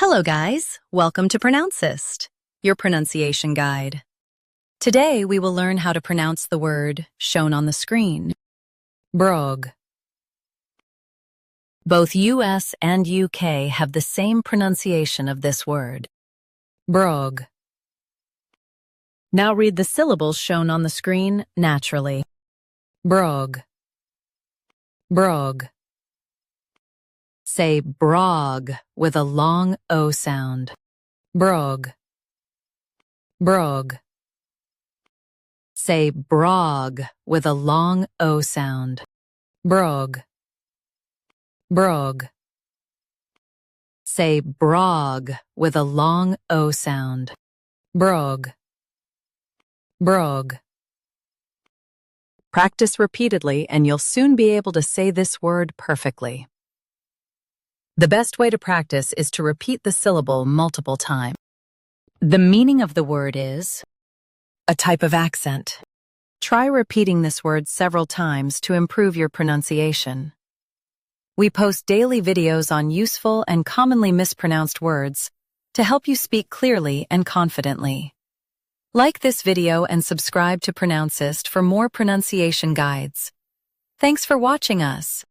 Hello guys, welcome to Pronouncist, your pronunciation guide. Today we will learn how to pronounce the word shown on the screen. BROGUE. Both US and UK have the same pronunciation of this word. BROGUE. Now read the syllables shown on the screen naturally. BROGUE. BROGUE. Say BROGUE with a long O sound. BROGUE. BROGUE. Say BROGUE with a long O sound. BROGUE. BROGUE. Say BROGUE with a long O sound. BROGUE. BROGUE. Practice repeatedly and you'll soon be able to say this word perfectly. The best way to practice is to repeat the syllable multiple times. The meaning of the word is a type of accent. Try repeating this word several times to improve your pronunciation. We post daily videos on useful and commonly mispronounced words to help you speak clearly and confidently. Like this video and subscribe to Pronouncist for more pronunciation guides. Thanks for watching us.